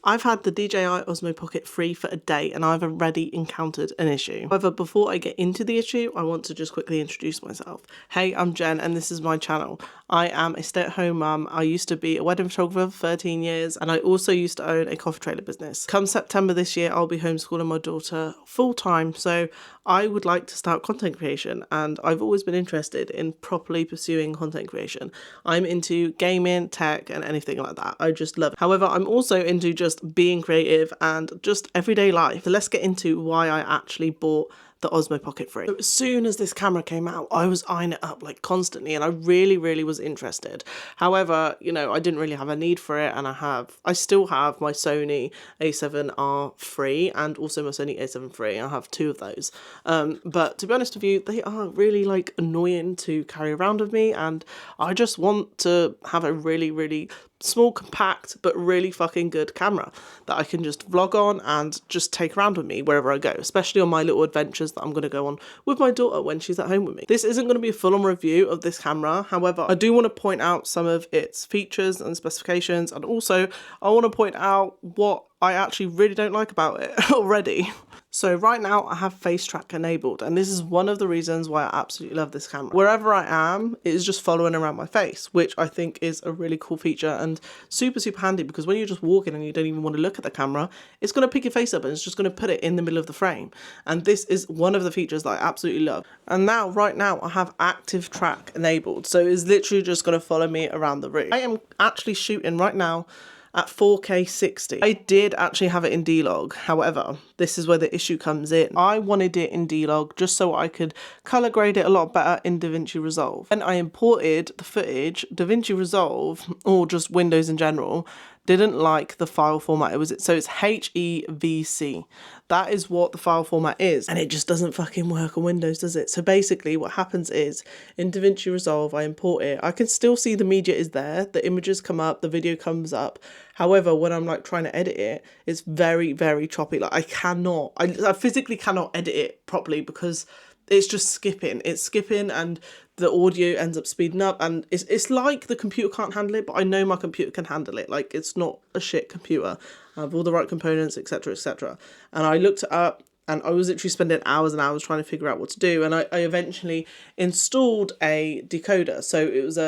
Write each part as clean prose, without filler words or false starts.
I've had the DJI Osmo Pocket 3 for a day and I've already encountered an issue. However, before I get into the issue, I want to just quickly introduce myself. Hey, I'm Jen and this is my channel. I am a stay-at-home mum. I used to be a wedding photographer for 13 years and I also used to own a coffee trailer business. Come September this year, I'll be homeschooling my daughter full-time, so I would like to start content creation and I've always been interested in properly pursuing content creation. I'm into gaming, tech and anything like that. I just love it. However, I'm also into just being creative and just everyday life. So let's get into why I actually bought the Osmo Pocket 3. So as soon as this camera came out, I was eyeing it up like constantly and I really was interested. However, you know, I didn't really have a need for it and I still have my Sony a7R III and also my Sony a7 III. I have two of those. But to be honest with you, they are really like annoying to carry around with me and I just want to have a really small, compact, but really fucking good camera that I can just vlog on and just take around with me wherever I go, especially on my little adventures that I'm going to go on with my daughter when she's at home with me. This isn't going to be a full-on review of this camera. However, I do want to point out some of its features and specifications, and also I want to point out what I actually really don't like about it already. So right now I have face track enabled and this is one of the reasons why I absolutely love this camera. Wherever I am, it is just following around my face, which I think is a really cool feature and super handy because when you're just walking and you don't even want to look at the camera, it's going to pick your face up and it's just going to put it in the middle of the frame. And this is one of the features that I absolutely love. And now, right now, I have active track enabled. So it's literally just going to follow me around the room. I am actually shooting right now at 4K 60. I did actually have it in D-Log. However, this is where the issue comes in. I wanted it in D-Log just so I could color grade it a lot better in DaVinci Resolve. And I imported the footage. DaVinci Resolve, or just Windows in general, didn't like the file format. So it's HEVC. That is what the file format is. And it just doesn't fucking work on Windows, does it? So basically what happens is in DaVinci Resolve, I import it. I can still see the media is there. The images come up, the video comes up. However, when I'm like trying to edit it, it's very choppy. Like I physically cannot edit it properly because it's just skipping. It's skipping and the audio ends up speeding up and it's like the computer can't handle it, but I know my computer can handle it. Like it's not a shit computer. I have all the right components, etc, etc. And I looked it up and I was literally spending hours and hours trying to figure out what to do. And I eventually installed a decoder. So it was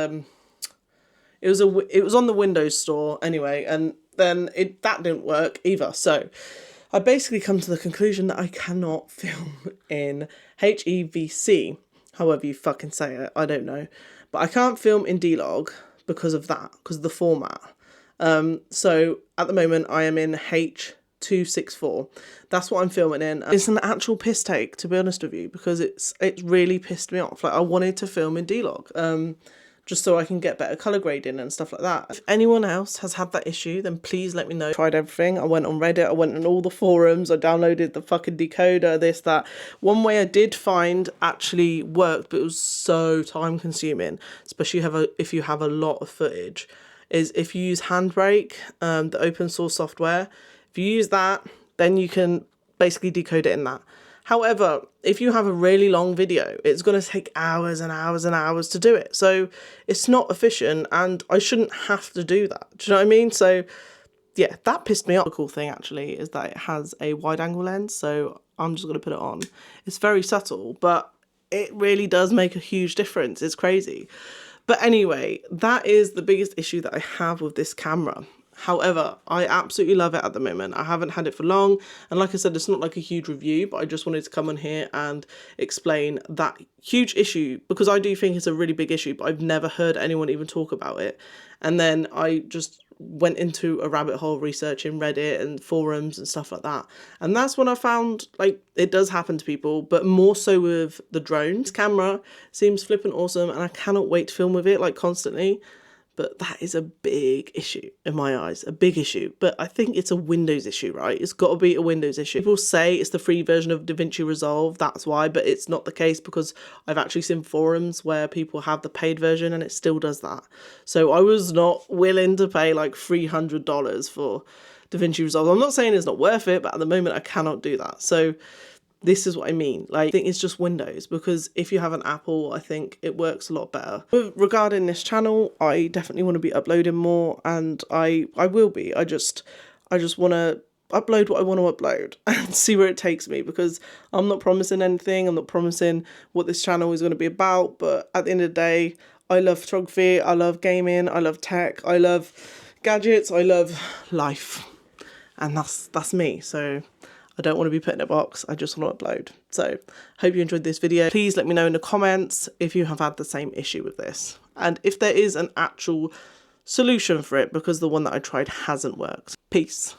on the Windows Store anyway, and then that didn't work either. So I basically come to the conclusion that I cannot film in HEVC, however you fucking say it, I don't know. But I can't film in D-Log because of that, because of the format. So at the moment I am in H.264. That's what I'm filming in. It's an actual piss take, to be honest with you, because it really pissed me off. Like I wanted to film in D-Log. Just so I can get better colour grading and stuff like that. If anyone else has had that issue, then please let me know. I tried everything. I went on Reddit, I went on all the forums, I downloaded the fucking decoder, this, that. One way I did find actually worked, but it was so time consuming, especially if you have a lot of footage, is if you use Handbrake, the open source software. If you use that, then you can basically decode it in that. However, if you have a really long video, it's going to take hours and hours and hours to do it. So it's not efficient and I shouldn't have to do that. Do you know what I mean? So yeah, that pissed me off. The cool thing actually is that it has a wide angle lens. So I'm just going to put it on. It's very subtle, but it really does make a huge difference. It's crazy. But anyway, that is the biggest issue that I have with this camera. However, I absolutely love it at the moment. I haven't had it for long. And like I said, it's not like a huge review, but I just wanted to come on here and explain that huge issue because I do think it's a really big issue, but I've never heard anyone even talk about it. And then I just went into a rabbit hole researching Reddit and forums and stuff like that. And that's when I found, like, it does happen to people, but more so with the drones. This camera seems flipping awesome and I cannot wait to film with it, like, constantly. But that is a big issue in my eyes, a big issue. But I think it's a Windows issue, right? It's got to be a Windows issue. People say it's the free version of DaVinci Resolve, that's why, but it's not the case because I've actually seen forums where people have the paid version and it still does that. So I was not willing to pay like $300 for DaVinci Resolve. I'm not saying it's not worth it, but at the moment I cannot do that. So this is what I mean. Like, I think it's just Windows because if you have an Apple, I think it works a lot better. Regarding this channel, I definitely want to be uploading more and I will be. I just want to upload what I want to upload and see where it takes me, because I'm not promising anything. I'm not promising what this channel is going to be about, but at the end of the day, I love photography, I love gaming, I love tech, I love gadgets, I love life, and that's me. So I don't want to be put in a box, I just want to upload. So hope you enjoyed this video. Please let me know in the comments if you have had the same issue with this, and if there is an actual solution for it, because the one that I tried hasn't worked. Peace.